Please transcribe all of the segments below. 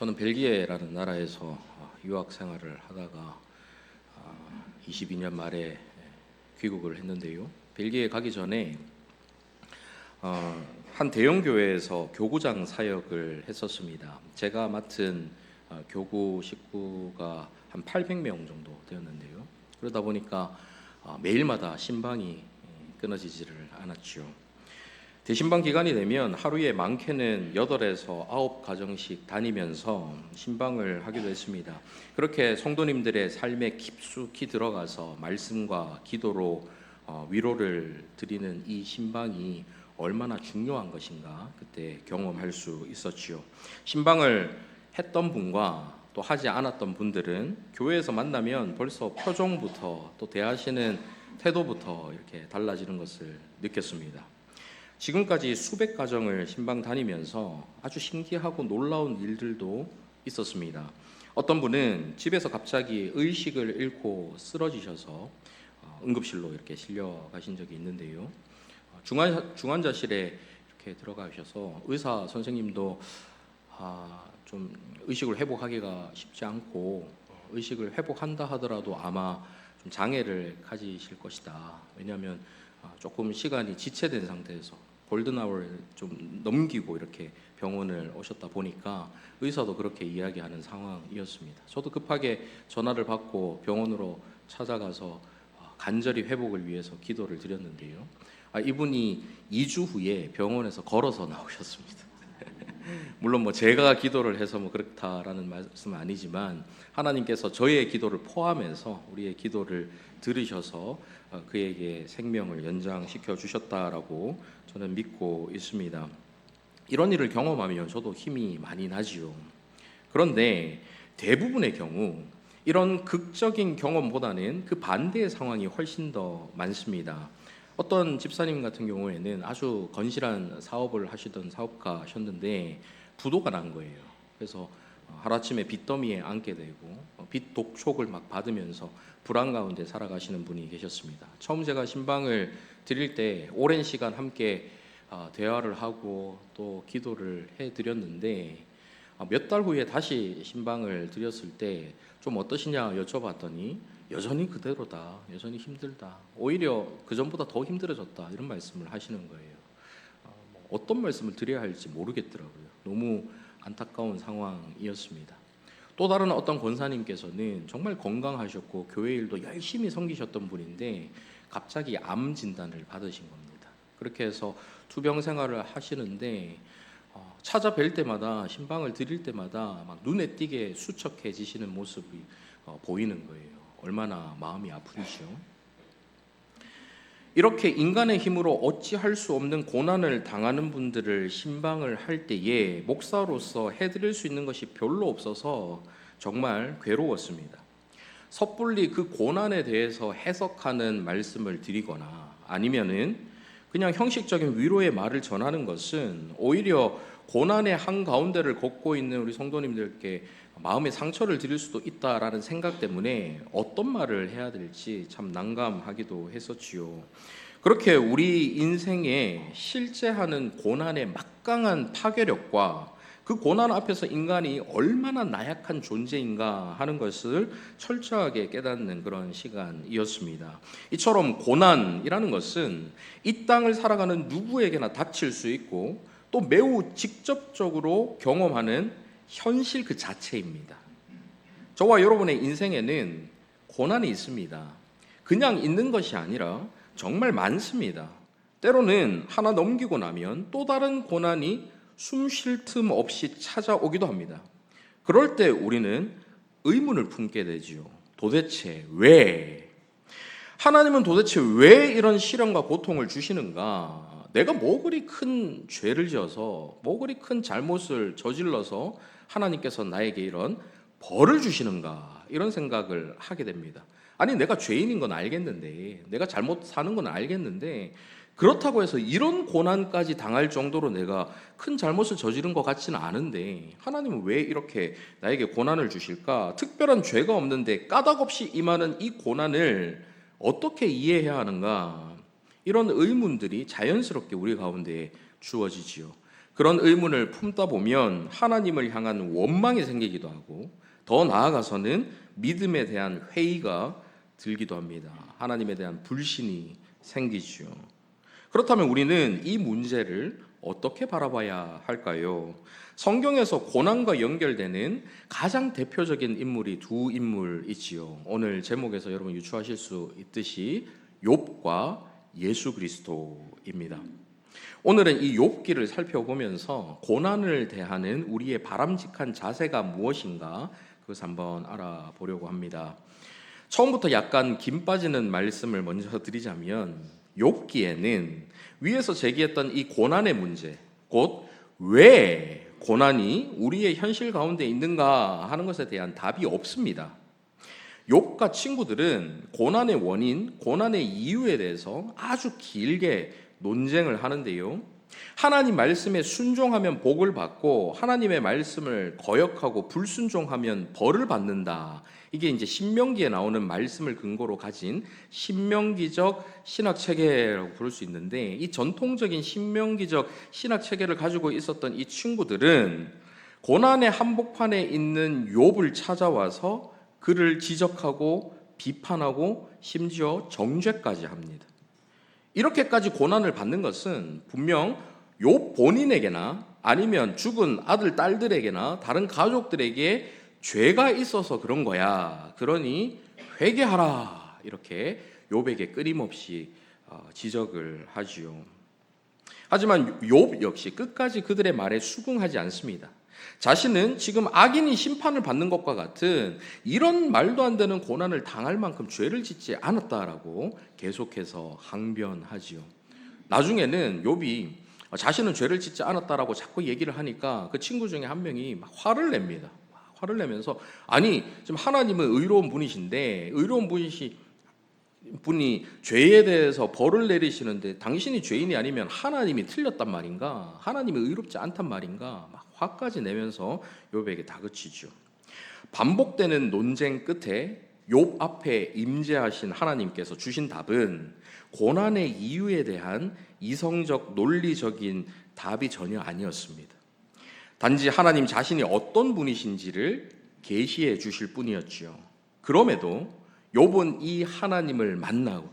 저는 벨기에라는 나라에서 유학 생활을 하다가 22년 말에 귀국을 했는데요. 벨기에 가기 전에 한 대형 교회에서 교구장 사역을 했었습니다. 제가 맡은 교구 식구가 한 800명 정도 되었는데요. 그러다 보니까 매일마다 신방이 끊어지지를 않았죠. 대신방 기간이 되면 하루에 많게는 8에서 9가정씩 다니면서 신방을 하기도 했습니다. 그렇게 성도님들의 삶에 깊숙이 들어가서 말씀과 기도로 위로를 드리는 이 신방이 얼마나 중요한 것인가 그때 경험할 수 있었지요. 신방을 했던 분과 또 하지 않았던 분들은 교회에서 만나면 벌써 표정부터 또 대하시는 태도부터 이렇게 달라지는 것을 느꼈습니다. 지금까지 수백 가정을 신방 다니면서 아주 신기하고 놀라운 일들도 있었습니다. 어떤 분은 집에서 갑자기 의식을 잃고 쓰러지셔서 응급실로 이렇게 실려 가신 적이 있는데요. 중환자실에 이렇게 들어가셔서 의사 선생님도 좀 의식을 회복하기가 쉽지 않고 의식을 회복한다 하더라도 아마 좀 장애를 가지실 것이다. 왜냐하면 조금 시간이 지체된 상태에서 골든아워를 좀 넘기고 이렇게 병원을 오셨다 보니까 의사도 그렇게 이야기하는 상황이었습니다. 저도 급하게 전화를 받고 병원으로 찾아가서 간절히 회복을 위해서 기도를 드렸는데요. 이분이 2주 후에 병원에서 걸어서 나오셨습니다. 물론 제가 기도를 해서 그렇다라는 말씀은 아니지만 하나님께서 저의 기도를 포함해서 우리의 기도를 들으셔서 그에게 생명을 연장시켜 주셨다라고 저는 믿고 있습니다. 이런 일을 경험하면 저도 힘이 많이 나지요. 그런데 대부분의 경우 이런 극적인 경험보다는 그 반대의 상황이 훨씬 더 많습니다. 어떤 집사님 같은 경우에는 아주 건실한 사업을 하시던 사업가셨는데 부도가 난 거예요. 그래서 하루아침에 빚더미에 앉게 되고 빚 독촉을 받으면서 불안 가운데 살아가시는 분이 계셨습니다. 처음 제가 신방을 드릴 때 오랜 시간 함께 대화를 하고 또 기도를 해드렸는데 몇 달 후에 다시 신방을 드렸을 때 좀 어떠시냐 여쭤봤더니 여전히 그대로다, 여전히 힘들다, 오히려 그전보다 더 힘들어졌다 이런 말씀을 하시는 거예요. 어떤 말씀을 드려야 할지 모르겠더라고요. 너무 안타까운 상황이었습니다. 또 다른 어떤 권사님께서는 정말 건강하셨고 교회 일도 열심히 섬기셨던 분인데 갑자기 암 진단을 받으신 겁니다. 그렇게 해서 투병 생활을 하시는데 찾아뵐 때마다 신방을 드릴 때마다 막 눈에 띄게 수척해지시는 모습이 보이는 거예요. 얼마나 마음이 아프시죠. 이렇게 인간의 힘으로 어찌할 수 없는 고난을 당하는 분들을 신방을 할 때에 목사로서 해드릴 수 있는 것이 별로 없어서 정말 괴로웠습니다. 섣불리 그 고난에 대해서 해석하는 말씀을 드리거나 아니면은 그냥 형식적인 위로의 말을 전하는 것은 오히려 고난의 한가운데를 걷고 있는 우리 성도님들께 마음의 상처를 드릴 수도 있다라는 생각 때문에 어떤 말을 해야 될지 참 난감하기도 했었지요. 그렇게 우리 인생에 실제하는 고난의 막강한 파괴력과 그 고난 앞에서 인간이 얼마나 나약한 존재인가 하는 것을 철저하게 깨닫는 그런 시간이었습니다. 이처럼 고난이라는 것은 이 땅을 살아가는 누구에게나 닥칠 수 있고 또 매우 직접적으로 경험하는 현실 그 자체입니다. 저와 여러분의 인생에는 고난이 있습니다. 그냥 있는 것이 아니라 정말 많습니다. 때로는 하나 넘기고 나면 또 다른 고난이 숨 쉴 틈 없이 찾아오기도 합니다. 그럴 때 우리는 의문을 품게 되지요. 도대체 왜? 하나님은 도대체 왜 이런 시련과 고통을 주시는가? 내가 뭐 그리 큰 죄를 지어서 뭐 그리 큰 잘못을 저질러서 하나님께서 나에게 이런 벌을 주시는가? 이런 생각을 하게 됩니다. 아니 내가 죄인인 건 알겠는데 내가 잘못 사는 건 알겠는데 그렇다고 해서 이런 고난까지 당할 정도로 내가 큰 잘못을 저지른 것 같지는 않은데 하나님은 왜 이렇게 나에게 고난을 주실까? 특별한 죄가 없는데 까닭없이 임하는 이 고난을 어떻게 이해해야 하는가? 이런 의문들이 자연스럽게 우리 가운데 주어지지요. 그런 의문을 품다 보면 하나님을 향한 원망이 생기기도 하고 더 나아가서는 믿음에 대한 회의가 들기도 합니다. 하나님에 대한 불신이 생기죠. 그렇다면 우리는 이 문제를 어떻게 바라봐야 할까요? 성경에서 고난과 연결되는 가장 대표적인 인물이 두 인물이지요. 오늘 제목에서 여러분 유추하실 수 있듯이 욥과 예수 그리스도입니다. 오늘은 이 욥기를 살펴보면서 고난을 대하는 우리의 바람직한 자세가 무엇인가 그것을 한번 알아보려고 합니다. 처음부터 약간 김 빠지는 말씀을 먼저 드리자면 욥기에는 위에서 제기했던 이 고난의 문제, 곧 왜 고난이 우리의 현실 가운데 있는가 하는 것에 대한 답이 없습니다. 욥과 친구들은 고난의 원인, 고난의 이유에 대해서 아주 길게 논쟁을 하는데요. 하나님 말씀에 순종하면 복을 받고 하나님의 말씀을 거역하고 불순종하면 벌을 받는다. 이게 이제 신명기에 나오는 말씀을 근거로 가진 신명기적 신학 체계라고 부를 수 있는데, 이 전통적인 신명기적 신학 체계를 가지고 있었던 이 친구들은 고난의 한복판에 있는 욥을 찾아와서 그를 지적하고 비판하고 심지어 정죄까지 합니다. 이렇게까지 고난을 받는 것은 분명 욥 본인에게나 아니면 죽은 아들, 딸들에게나 다른 가족들에게 죄가 있어서 그런 거야. 그러니 회개하라. 이렇게 욥에게 끊임없이 지적을 하지요. 하지만 욥 역시 끝까지 그들의 말에 수긍하지 않습니다. 자신은 지금 악인이 심판을 받는 것과 같은 이런 말도 안 되는 고난을 당할 만큼 죄를 짓지 않았다라고 계속해서 항변하지요. 나중에는 욥이 자신은 죄를 짓지 않았다라고 자꾸 얘기를 하니까 그 친구 중에 한 명이 막 화를 냅니다. 화를 내면서 아니 지금 하나님은 의로운 분이신데 의로운 분이 죄에 대해서 벌을 내리시는데 당신이 죄인이 아니면 하나님이 틀렸단 말인가? 하나님이 의롭지 않단 말인가? 막 화까지 내면서 욥에게 다그치죠. 반복되는 논쟁 끝에 욥 앞에 임재하신 하나님께서 주신 답은 고난의 이유에 대한 이성적 논리적인 답이 전혀 아니었습니다. 단지 하나님 자신이 어떤 분이신지를 계시해 주실 뿐이었지요. 그럼에도 욥은 이 하나님을 만나고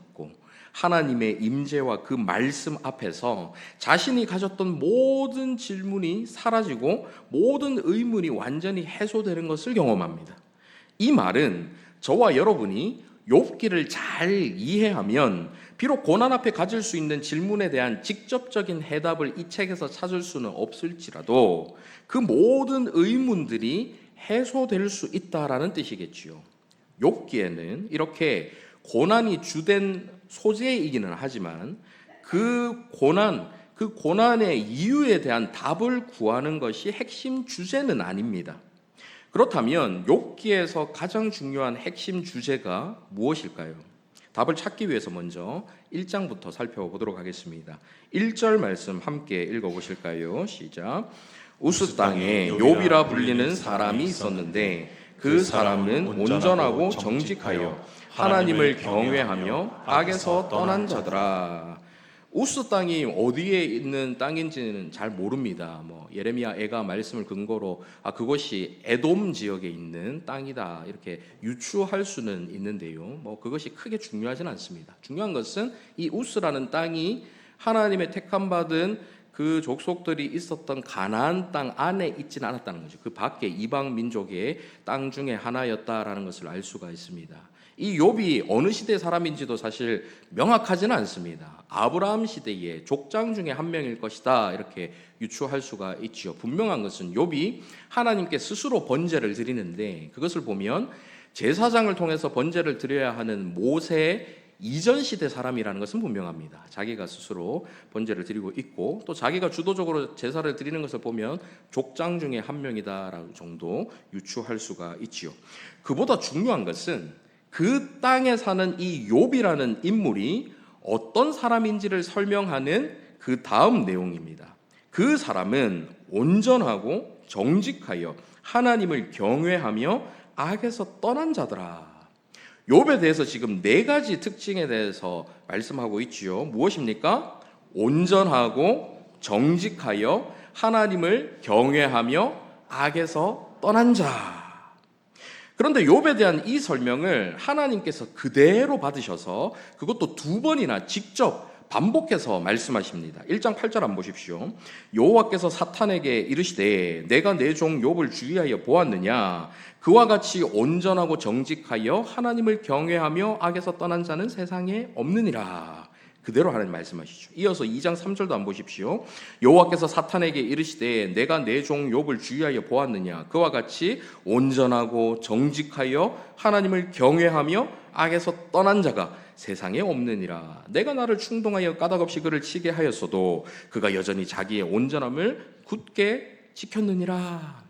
하나님의 임재와 그 말씀 앞에서 자신이 가졌던 모든 질문이 사라지고 모든 의문이 완전히 해소되는 것을 경험합니다. 이 말은 저와 여러분이 욥기를 잘 이해하면 비록 고난 앞에 가질 수 있는 질문에 대한 직접적인 해답을 이 책에서 찾을 수는 없을지라도 그 모든 의문들이 해소될 수 있다라는 뜻이겠지요. 욥기에는 이렇게 고난이 주된 소재이기는 하지만 그 고난의 이유에 대한 답을 구하는 것이 핵심 주제는 아닙니다. 그렇다면 욥기에서 가장 중요한 핵심 주제가 무엇일까요? 답을 찾기 위해서 먼저 1장부터 살펴보도록 하겠습니다. 1절 말씀 함께 읽어보실까요? 시작. 우스 땅에 욥이라 불리는 사람이 있었는데 그 사람은 온전하고 정직하여 하나님을 경외하며 악에서 떠난 자더라. 우스 땅이 어디에 있는 땅인지는 잘 모릅니다. 예레미야 애가 말씀을 근거로 그것이 에돔 지역에 있는 땅이다 이렇게 유추할 수는 있는데요. 그것이 크게 중요하지는 않습니다. 중요한 것은 이 우스라는 땅이 하나님의 택함 받은 그 족속들이 있었던 가나안 땅 안에 있지는 않았다는 거죠. 그 밖에 이방 민족의 땅 중에 하나였다라는 것을 알 수가 있습니다. 이 욥이 어느 시대 사람인지도 사실 명확하지는 않습니다. 아브라함 시대의 족장 중에 한 명일 것이다 이렇게 유추할 수가 있죠. 분명한 것은 욥이 하나님께 스스로 번제를 드리는데 그것을 보면 제사장을 통해서 번제를 드려야 하는 모세 이전 시대 사람이라는 것은 분명합니다. 자기가 스스로 번제를 드리고 있고 또 자기가 주도적으로 제사를 드리는 것을 보면 족장 중에 한 명이다라는 정도 유추할 수가 있지요. 그보다 중요한 것은 그 땅에 사는 이 욥이라는 인물이 어떤 사람인지를 설명하는 그 다음 내용입니다. 그 사람은 온전하고 정직하여 하나님을 경외하며 악에서 떠난 자더라. 욥에 대해서 지금 4가지 특징에 대해서 말씀하고 있지요. 무엇입니까? 온전하고 정직하여 하나님을 경외하며 악에서 떠난 자. 그런데 욥에 대한 이 설명을 하나님께서 그대로 받으셔서 그것도 두 번이나 직접 반복해서 말씀하십니다. 1장 8절 한번 보십시오. 여호와께서 사탄에게 이르시되 내가 내 종 욥을 주의하여 보았느냐, 그와 같이 온전하고 정직하여 하나님을 경외하며 악에서 떠난 자는 세상에 없느니라. 그대로 하나님 말씀하시죠. 이어서 2장 3절도 한번 보십시오. 여호와께서 사탄에게 이르시되 내가 내 종 욥을 주의하여 보았느냐, 그와 같이 온전하고 정직하여 하나님을 경외하며 악에서 떠난 자가 세상에 없느니라. 내가 나를 충동하여 까닭없이 그를 치게 하였어도 그가 여전히 자기의 온전함을 굳게 지켰느니라.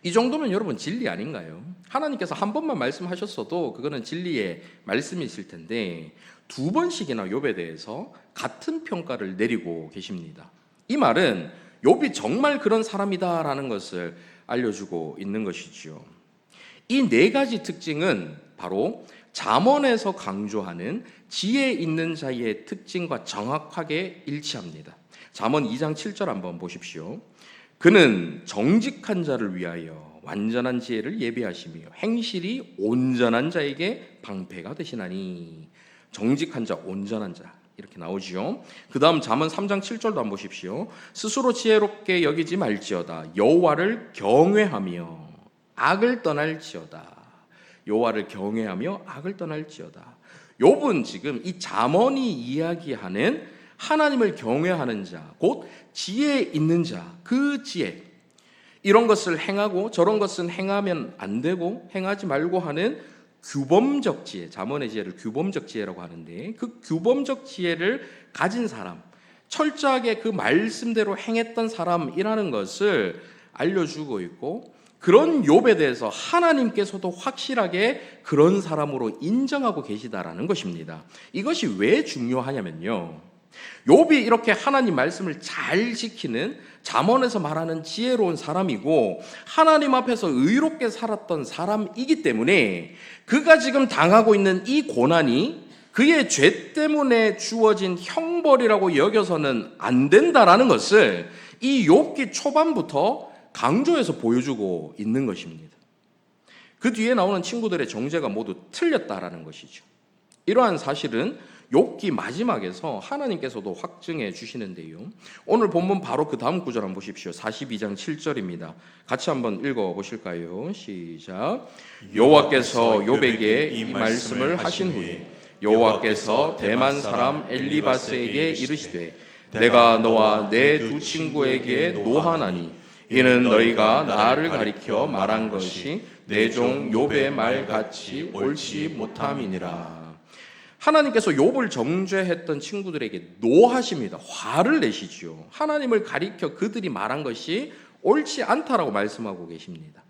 이 정도면 여러분 진리 아닌가요? 하나님께서 한 번만 말씀하셨어도 그거는 진리의 말씀이실 텐데 두 번씩이나 욥에 대해서 같은 평가를 내리고 계십니다. 이 말은 욥이 정말 그런 사람이다라는 것을 알려주고 있는 것이죠. 이 네 가지 특징은 바로 잠언에서 강조하는 지혜 있는 자의 특징과 정확하게 일치합니다. 잠언 2장 7절 한번 보십시오. 그는 정직한 자를 위하여 완전한 지혜를 예비하시며 행실이 온전한 자에게 방패가 되시나니. 정직한 자, 온전한 자 이렇게 나오지요. 그 다음 잠언 3장 7절도 한번 보십시오. 스스로 지혜롭게 여기지 말지어다 여호와를 경외하며 악을 떠날지어다. 여호와를 경외하며 악을 떠날지어다. 욥은 지금 이 잠언이 이야기하는 하나님을 경외하는 자, 곧 지혜 있는 자, 그 지혜, 이런 것을 행하고 저런 것은 행하면 안 되고 행하지 말고 하는 규범적 지혜, 잠언의 지혜를 규범적 지혜라고 하는데 그 규범적 지혜를 가진 사람, 철저하게 그 말씀대로 행했던 사람이라는 것을 알려주고 있고, 그런 욥에 대해서 하나님께서도 확실하게 그런 사람으로 인정하고 계시다라는 것입니다. 이것이 왜 중요하냐면요, 욥이 이렇게 하나님 말씀을 잘 지키는 잠언에서 말하는 지혜로운 사람이고 하나님 앞에서 의롭게 살았던 사람이기 때문에 그가 지금 당하고 있는 이 고난이 그의 죄 때문에 주어진 형벌이라고 여겨서는 안 된다라는 것을 이 욥기 초반부터 강조해서 보여주고 있는 것입니다. 그 뒤에 나오는 친구들의 정죄가 모두 틀렸다라는 것이죠. 이러한 사실은 욥기 마지막에서 하나님께서도 확증해 주시는데요. 오늘 본문 바로 그 다음 구절 한번 보십시오. 42장 7절입니다. 같이 한번 읽어 보실까요? 시작. 여호와께서 욥에게 이 말씀을 하신 후에 여호와께서 대만 사람 엘리바스에게 이르시되 내가 너와 내 두 친구에게 노하나니 이는 너희가 나를 가리켜 말한 것이 내 종 욥의 말 같이 옳지 못함이니라. 하나님께서 욥을 정죄했던 친구들에게 노하십니다. 화를 내시죠. 하나님을 가리켜 그들이 말한 것이 옳지 않다라고 말씀하고 계십니다.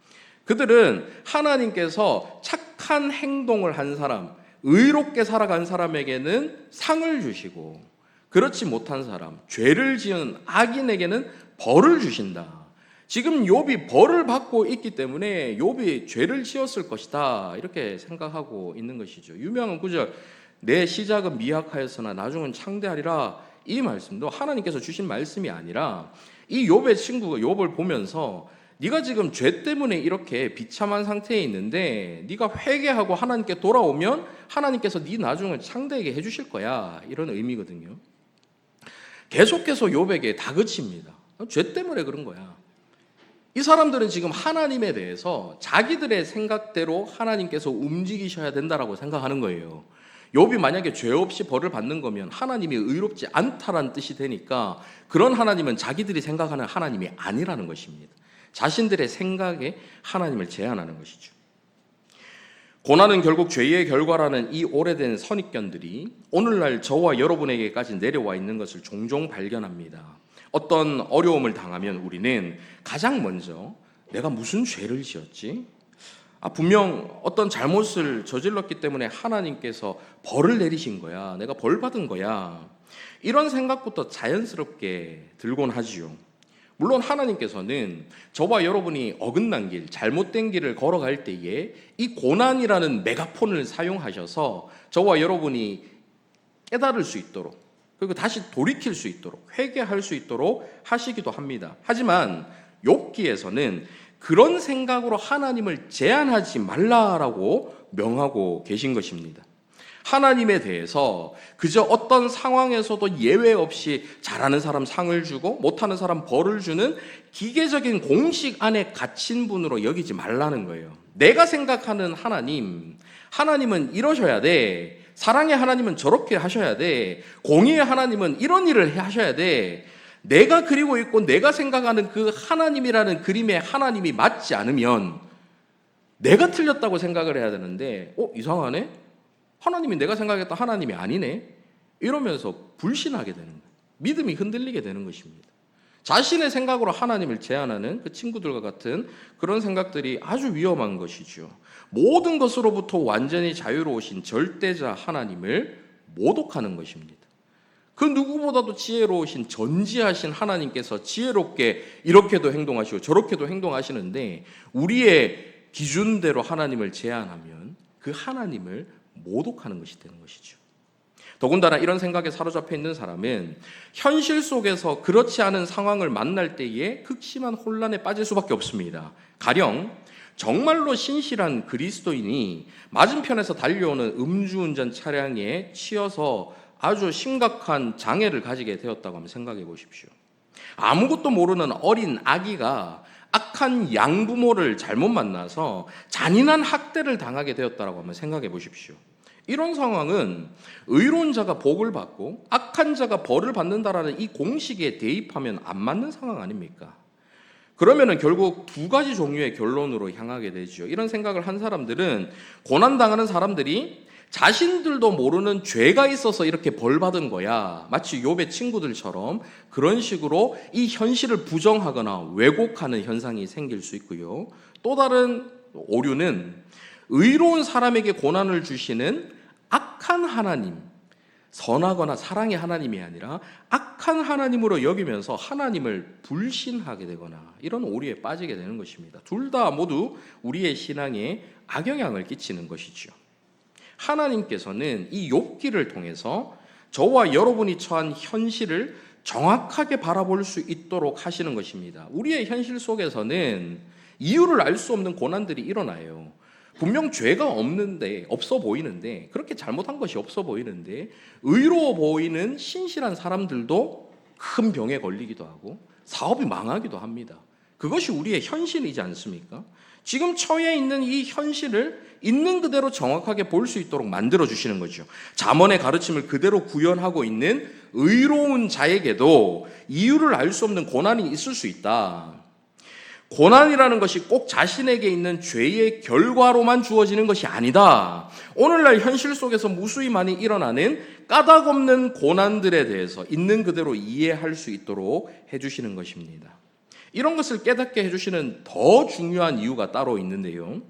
그들은 하나님께서 착한 행동을 한 사람, 의롭게 살아간 사람에게는 상을 주시고 그렇지 못한 사람, 죄를 지은 악인에게는 벌을 주신다. 지금 욥이 벌을 받고 있기 때문에 욥이 죄를 지었을 것이다 이렇게 생각하고 있는 것이죠. 유명한 구절, 내 시작은 미약하였으나 나중은 창대하리라, 이 말씀도 하나님께서 주신 말씀이 아니라 이 욥의 친구가 욥을 보면서 네가 지금 죄 때문에 이렇게 비참한 상태에 있는데 네가 회개하고 하나님께 돌아오면 하나님께서 네 나중을 창대하게 해주실 거야, 이런 의미거든요. 계속해서 욥에게 다그칩니다. 죄 때문에 그런 거야. 이 사람들은 지금 하나님에 대해서 자기들의 생각대로 하나님께서 움직이셔야 된다라고 생각하는 거예요. 욥이 만약에 죄 없이 벌을 받는 거면 하나님이 의롭지 않다라는 뜻이 되니까 그런 하나님은 자기들이 생각하는 하나님이 아니라는 것입니다. 자신들의 생각에 하나님을 제한하는 것이죠. 고난은 결국 죄의 결과라는 이 오래된 선입견들이 오늘날 저와 여러분에게까지 내려와 있는 것을 종종 발견합니다. 어떤 어려움을 당하면 우리는 가장 먼저 내가 무슨 죄를 지었지? 분명 어떤 잘못을 저질렀기 때문에 하나님께서 벌을 내리신 거야, 내가 벌 받은 거야, 이런 생각부터 자연스럽게 들곤 하지요. 물론 하나님께서는 저와 여러분이 어긋난 길, 잘못된 길을 걸어갈 때에 이 고난이라는 메가폰을 사용하셔서 저와 여러분이 깨달을 수 있도록, 그리고 다시 돌이킬 수 있도록, 회개할 수 있도록 하시기도 합니다. 하지만 욥기에서는 그런 생각으로 하나님을 제한하지 말라라고 명하고 계신 것입니다. 하나님에 대해서 그저 어떤 상황에서도 예외 없이 잘하는 사람 상을 주고 못하는 사람 벌을 주는 기계적인 공식 안에 갇힌 분으로 여기지 말라는 거예요. 내가 생각하는 하나님은 이러셔야 돼. 사랑의 하나님은 저렇게 하셔야 돼. 공의의 하나님은 이런 일을 하셔야 돼. 내가 그리고 있고 내가 생각하는 그 하나님이라는 그림의 하나님이 맞지 않으면 내가 틀렸다고 생각을 해야 되는데 이상하네? 하나님이 내가 생각했던 하나님이 아니네? 이러면서 불신하게 되는 거예요. 믿음이 흔들리게 되는 것입니다. 자신의 생각으로 하나님을 제한하는 그 친구들과 같은 그런 생각들이 아주 위험한 것이죠. 모든 것으로부터 완전히 자유로우신 절대자 하나님을 모독하는 것입니다. 그 누구보다도 지혜로우신 전지하신 하나님께서 지혜롭게 이렇게도 행동하시고 저렇게도 행동하시는데 우리의 기준대로 하나님을 제한하면 그 하나님을 모독하는 것이 되는 것이죠. 더군다나 이런 생각에 사로잡혀 있는 사람은 현실 속에서 그렇지 않은 상황을 만날 때에 극심한 혼란에 빠질 수밖에 없습니다. 가령 정말로 신실한 그리스도인이 맞은편에서 달려오는 음주운전 차량에 치여서 아주 심각한 장애를 가지게 되었다고 한번 생각해 보십시오. 아무것도 모르는 어린 아기가 악한 양부모를 잘못 만나서 잔인한 학대를 당하게 되었다고 한번 생각해 보십시오. 이런 상황은 의로운 자가 복을 받고 악한 자가 벌을 받는다라는 이 공식에 대입하면 안 맞는 상황 아닙니까? 그러면은 결국 두 가지 종류의 결론으로 향하게 되죠. 이런 생각을 한 사람들은 고난당하는 사람들이 자신들도 모르는 죄가 있어서 이렇게 벌 받은 거야. 마치 욥의 친구들처럼 그런 식으로 이 현실을 부정하거나 왜곡하는 현상이 생길 수 있고요. 또 다른 오류는 의로운 사람에게 고난을 주시는 악한 하나님, 선하거나 사랑의 하나님이 아니라 악한 하나님으로 여기면서 하나님을 불신하게 되거나 이런 오류에 빠지게 되는 것입니다. 둘 다 모두 우리의 신앙에 악영향을 끼치는 것이죠. 하나님께서는 이 욥기를 통해서 저와 여러분이 처한 현실을 정확하게 바라볼 수 있도록 하시는 것입니다. 우리의 현실 속에서는 이유를 알 수 없는 고난들이 일어나요. 분명 죄가 없어 보이는데, 그렇게 잘못한 것이 없어 보이는데 의로워 보이는 신실한 사람들도 큰 병에 걸리기도 하고 사업이 망하기도 합니다. 그것이 우리의 현실이지 않습니까? 지금 처해 있는 이 현실을 있는 그대로 정확하게 볼 수 있도록 만들어 주시는 거죠. 잠언의 가르침을 그대로 구현하고 있는 의로운 자에게도 이유를 알 수 없는 고난이 있을 수 있다. 고난이라는 것이 꼭 자신에게 있는 죄의 결과로만 주어지는 것이 아니다. 오늘날 현실 속에서 무수히 많이 일어나는 까닭 없는 고난들에 대해서 있는 그대로 이해할 수 있도록 해주시는 것입니다. 이런 것을 깨닫게 해주시는 더 중요한 이유가 따로 있는데요.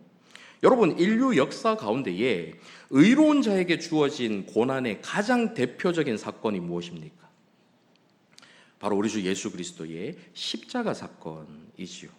여러분, 인류 역사 가운데에 의로운 자에게 주어진 고난의 가장 대표적인 사건이 무엇입니까? 바로 우리 주 예수 그리스도의 십자가 사건이지요.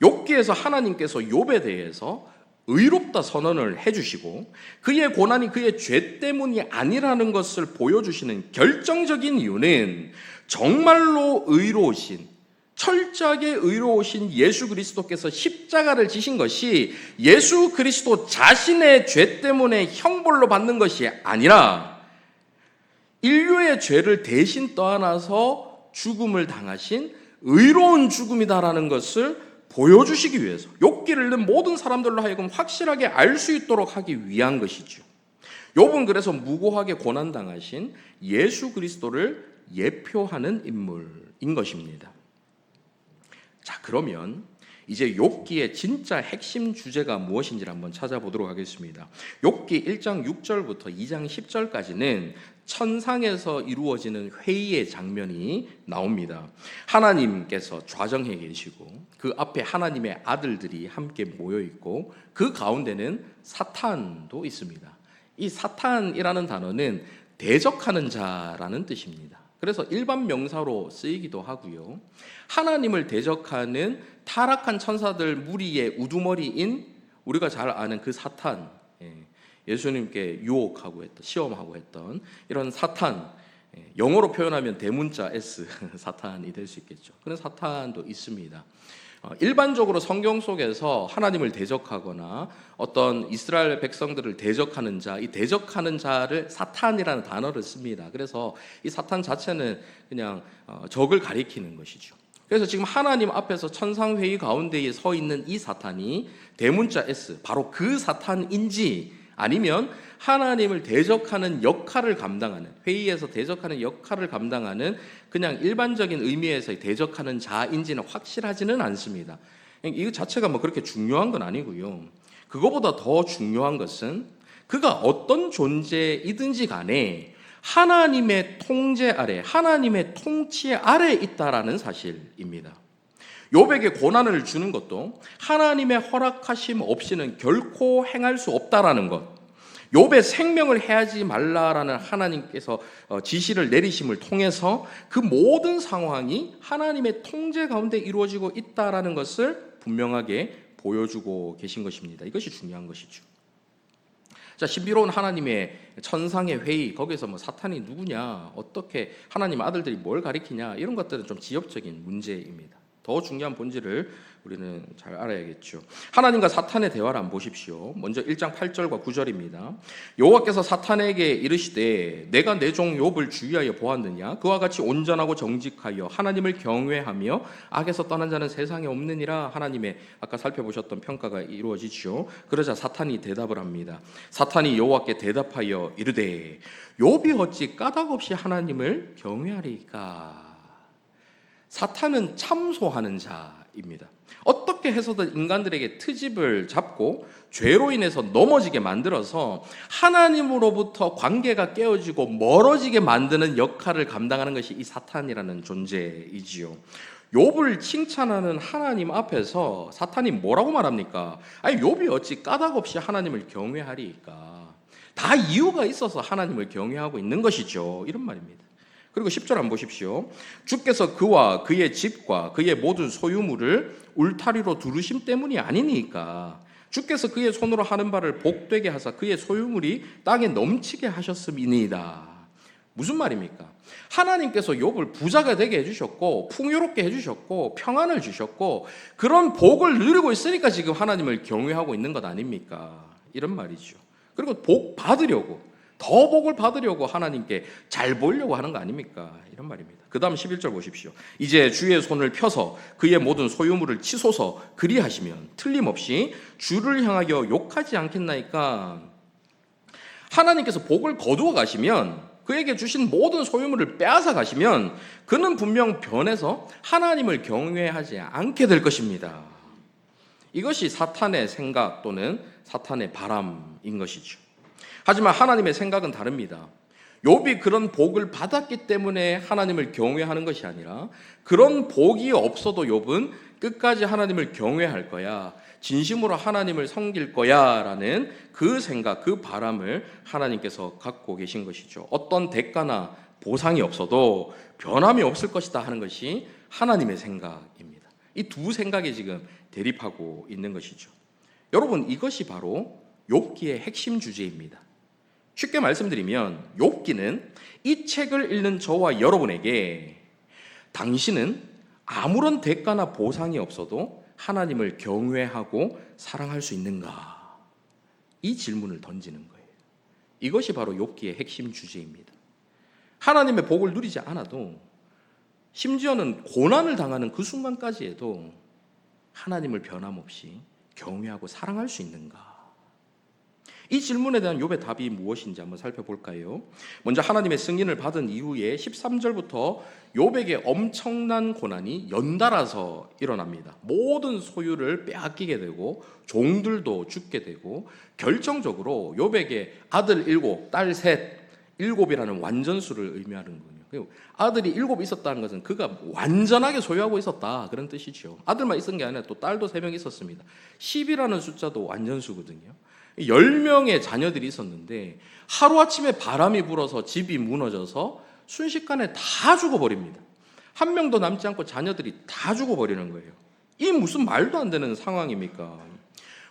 욥기에서 하나님께서 욥에 대해서 의롭다 선언을 해주시고 그의 고난이 그의 죄 때문이 아니라는 것을 보여주시는 결정적인 이유는 정말로 의로우신, 철저하게 의로우신 예수 그리스도께서 십자가를 지신 것이 예수 그리스도 자신의 죄 때문에 형벌로 받는 것이 아니라 인류의 죄를 대신 떠안아서 죽음을 당하신 의로운 죽음이다라는 것을 보여주시기 위해서 욥기를 읽는 모든 사람들로 하여금 확실하게 알 수 있도록 하기 위한 것이죠. 욥은 그래서 무고하게 고난당하신 예수 그리스도를 예표하는 인물인 것입니다. 자, 그러면 이제 욥기의 진짜 핵심 주제가 무엇인지를 한번 찾아보도록 하겠습니다. 욥기 1장 6절부터 2장 10절까지는 천상에서 이루어지는 회의의 장면이 나옵니다. 하나님께서 좌정해 계시고 그 앞에 하나님의 아들들이 함께 모여 있고 그 가운데는 사탄도 있습니다. 이 사탄이라는 단어는 대적하는 자라는 뜻입니다. 그래서 일반 명사로 쓰이기도 하고요. 하나님을 대적하는 타락한 천사들 무리의 우두머리인 우리가 잘 아는 그 사탄, 예수님께 유혹하고 했던, 시험하고 했던 이런 사탄, 영어로 표현하면 대문자 S 사탄이 될 수 있겠죠. 그런 사탄도 있습니다. 일반적으로 성경 속에서 하나님을 대적하거나 어떤 이스라엘 백성들을 대적하는 자, 이 대적하는 자를 사탄이라는 단어를 씁니다. 그래서 이 사탄 자체는 그냥 적을 가리키는 것이죠. 그래서 지금 하나님 앞에서 천상회의 가운데에 서 있는 이 사탄이 대문자 S, 바로 그 사탄인지 아니면 하나님을 대적하는 역할을 감당하는, 회의에서 대적하는 역할을 감당하는 그냥 일반적인 의미에서의 대적하는 자인지는 확실하지는 않습니다. 이거 자체가 뭐 그렇게 중요한 건 아니고요. 그거보다 더 중요한 것은 그가 어떤 존재이든지 간에 하나님의 통제 아래, 하나님의 통치 아래 있다라는 사실입니다. 욥에게 고난을 주는 것도 하나님의 허락하심 없이는 결코 행할 수 없다라는 것, 욥의 생명을 해하지 말라라는 하나님께서 지시를 내리심을 통해서 그 모든 상황이 하나님의 통제 가운데 이루어지고 있다라는 것을 분명하게 보여주고 계신 것입니다. 이것이 중요한 것이죠. 자, 신비로운 하나님의 천상의 회의, 거기서 뭐 사탄이 누구냐, 어떻게 하나님 아들들이 뭘 가리키냐, 이런 것들은 좀 지엽적인 문제입니다. 더 중요한 본질을 우리는 잘 알아야겠죠. 하나님과 사탄의 대화를 한번 보십시오. 먼저 1장 8절과 9절입니다. 여호와께서 사탄에게 이르시되 내가 내 종 욥을 주의하여 보았느냐, 그와 같이 온전하고 정직하여 하나님을 경외하며 악에서 떠난 자는 세상에 없느니라. 하나님의 아까 살펴보셨던 평가가 이루어지죠. 그러자 사탄이 대답을 합니다. 사탄이 여호와께 대답하여 이르되 욥이 어찌 까닭없이 하나님을 경외하리까. 사탄은 참소하는 자입니다. 어떻게 해서든 인간들에게 트집을 잡고 죄로 인해서 넘어지게 만들어서 하나님으로부터 관계가 깨어지고 멀어지게 만드는 역할을 감당하는 것이 이 사탄이라는 존재이지요. 욥을 칭찬하는 하나님 앞에서 사탄이 뭐라고 말합니까? 아니, 욥이 어찌 까닭없이 하나님을 경외하리까. 다 이유가 있어서 하나님을 경외하고 있는 것이죠. 이런 말입니다. 그리고 10절 한번 보십시오. 주께서 그와 그의 집과 그의 모든 소유물을 울타리로 두르심 때문이 아니니까 주께서 그의 손으로 하는 바를 복되게 하사 그의 소유물이 땅에 넘치게 하셨음이니이다. 무슨 말입니까? 하나님께서 욥을 부자가 되게 해주셨고 풍요롭게 해주셨고 평안을 주셨고 그런 복을 누리고 있으니까 지금 하나님을 경외하고 있는 것 아닙니까? 이런 말이죠. 그리고 복 받으려고, 더 복을 받으려고 하나님께 잘 보이려고 하는 거 아닙니까? 이런 말입니다. 그 다음 11절 보십시오. 이제 주의 손을 펴서 그의 모든 소유물을 치소서 그리하시면 틀림없이 주를 향하여 욕하지 않겠나이까. 하나님께서 복을 거두어 가시면, 그에게 주신 모든 소유물을 빼앗아 가시면 그는 분명 변해서 하나님을 경외하지 않게 될 것입니다. 이것이 사탄의 생각 또는 사탄의 바람인 것이죠. 하지만 하나님의 생각은 다릅니다. 욥이 그런 복을 받았기 때문에 하나님을 경외하는 것이 아니라 그런 복이 없어도 욥은 끝까지 하나님을 경외할 거야, 진심으로 하나님을 섬길 거야 라는 그 생각, 그 바람을 하나님께서 갖고 계신 것이죠. 어떤 대가나 보상이 없어도 변함이 없을 것이다 하는 것이 하나님의 생각입니다. 이 두 생각이 지금 대립하고 있는 것이죠. 여러분, 이것이 바로 욥기의 핵심 주제입니다. 쉽게 말씀드리면 욥기는 이 책을 읽는 저와 여러분에게 당신은 아무런 대가나 보상이 없어도 하나님을 경외하고 사랑할 수 있는가? 이 질문을 던지는 거예요. 이것이 바로 욥기의 핵심 주제입니다. 하나님의 복을 누리지 않아도, 심지어는 고난을 당하는 그 순간까지에도 하나님을 변함없이 경외하고 사랑할 수 있는가? 이 질문에 대한 욥의 답이 무엇인지 한번 살펴볼까요? 먼저 하나님의 승인을 받은 이후에 13절부터 욥에게 엄청난 고난이 연달아서 일어납니다. 모든 소유를 빼앗기게 되고 종들도 죽게 되고 결정적으로 욥에게 아들 7, 딸 3, 7이라는 완전수를 의미하는군요. 아들이 7 있었다는 것은 그가 완전하게 소유하고 있었다, 그런 뜻이죠. 아들만 있은 게 아니라 또 딸도 3명 있었습니다. 10이라는 숫자도 완전수거든요. 10명의 자녀들이 있었는데 하루아침에 바람이 불어서 집이 무너져서 순식간에 다 죽어버립니다. 한 명도 남지 않고 자녀들이 다 죽어버리는 거예요. 이 무슨 말도 안 되는 상황입니까?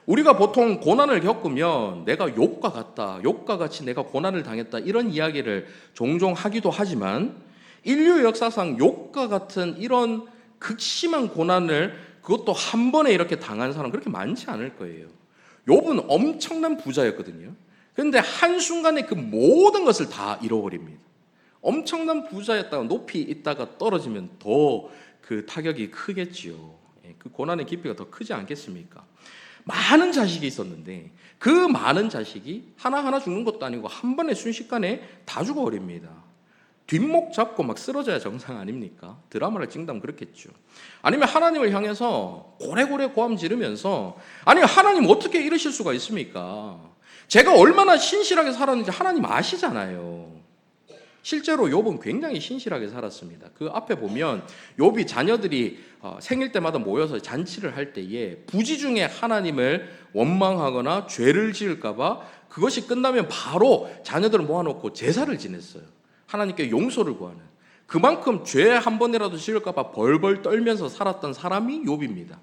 우리가 보통 고난을 겪으면 내가 욥과 같다, 욥과 같이 내가 고난을 당했다 이런 이야기를 종종 하기도 하지만 인류 역사상 욥과 같은 이런 극심한 고난을 그것도 한 번에 이렇게 당한 사람 그렇게 많지 않을 거예요. 욥은 엄청난 부자였거든요. 그런데 한순간에 그 모든 것을 다 잃어버립니다. 엄청난 부자였다가 높이 있다가 떨어지면 더 그 타격이 크겠지요. 그 고난의 깊이가 더 크지 않겠습니까? 많은 자식이 있었는데 그 많은 자식이 하나하나 죽는 것도 아니고 한 번에 순식간에 다 죽어버립니다. 뒷목 잡고 막 쓰러져야 정상 아닙니까? 드라마를 찍다면 그렇겠죠. 아니면 하나님을 향해서 고래고래 고함 지르면서 아니 하나님 어떻게 이러실 수가 있습니까? 제가 얼마나 신실하게 살았는지 하나님 아시잖아요. 실제로 욥은 굉장히 신실하게 살았습니다. 그 앞에 보면 욥이 자녀들이 생일 때마다 모여서 잔치를 할 때에 부지 중에 하나님을 원망하거나 죄를 지을까 봐 그것이 끝나면 바로 자녀들을 모아놓고 제사를 지냈어요. 하나님께 용서를 구하는. 그만큼 죄 한 번이라도 지을까 봐 벌벌 떨면서 살았던 사람이 욥입니다.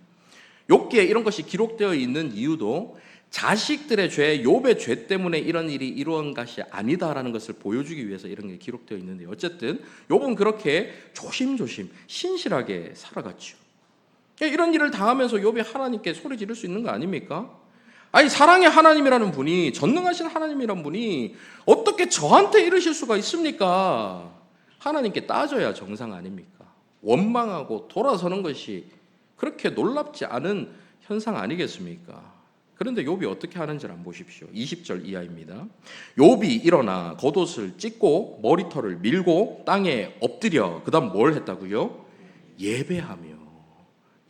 욥기에 이런 것이 기록되어 있는 이유도 자식들의 죄, 욥의 죄 때문에 이런 일이 이루어진 것이 아니다라는 것을 보여주기 위해서 이런 게 기록되어 있는데 어쨌든 욥은 그렇게 조심조심 신실하게 살아갔죠. 이런 일을 당하면서 욥이 하나님께 소리 지를 수 있는 거 아닙니까? 아니 사랑의 하나님이라는 분이 전능하신 하나님이라는 분이 어떻게 저한테 이러실 수가 있습니까? 하나님께 따져야 정상 아닙니까? 원망하고 돌아서는 것이 그렇게 놀랍지 않은 현상 아니겠습니까? 그런데 욥이 어떻게 하는지를 한번 보십시오. 20절 이하입니다. 욥이 일어나 겉옷을 찢고 머리털을 밀고 땅에 엎드려 그 다음 뭘 했다고요? 예배하며.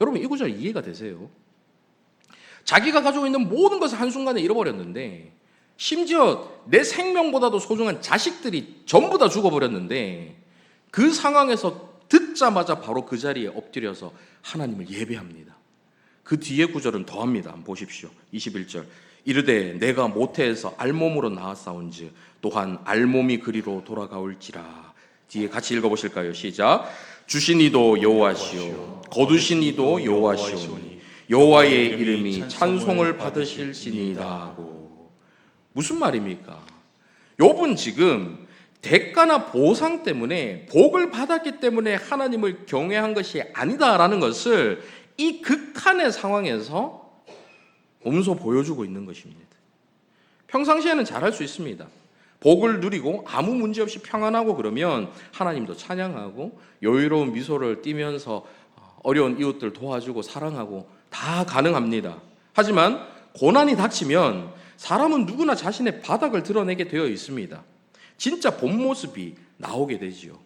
여러분 이 구절 이해가 되세요? 자기가 가지고 있는 모든 것을 한순간에 잃어버렸는데 심지어 내 생명보다도 소중한 자식들이 전부 다 죽어버렸는데 그 상황에서 듣자마자 바로 그 자리에 엎드려서 하나님을 예배합니다. 그 뒤에 구절은 더합니다. 한번 보십시오. 21절 이르되 내가 모태에서 알몸으로 나왔사온즉 또한 알몸이 그리로 돌아가올지라. 뒤에 같이 읽어보실까요? 시작. 주신 이도 여호와시오 거두신 이도 여호와시오니 여호와의 이름이 찬송을 받으실지니이다 하고. 무슨 말입니까? 욥은 지금 대가나 보상 때문에 복을 받았기 때문에 하나님을 경외한 것이 아니다라는 것을 이 극한의 상황에서 몸소 보여주고 있는 것입니다. 평상시에는 잘할 수 있습니다. 복을 누리고 아무 문제 없이 평안하고 그러면 하나님도 찬양하고 여유로운 미소를 띠면서 어려운 이웃들 도와주고 사랑하고 다 가능합니다. 하지만 고난이 닥치면 사람은 누구나 자신의 바닥을 드러내게 되어 있습니다. 진짜 본 모습이 나오게 되지요.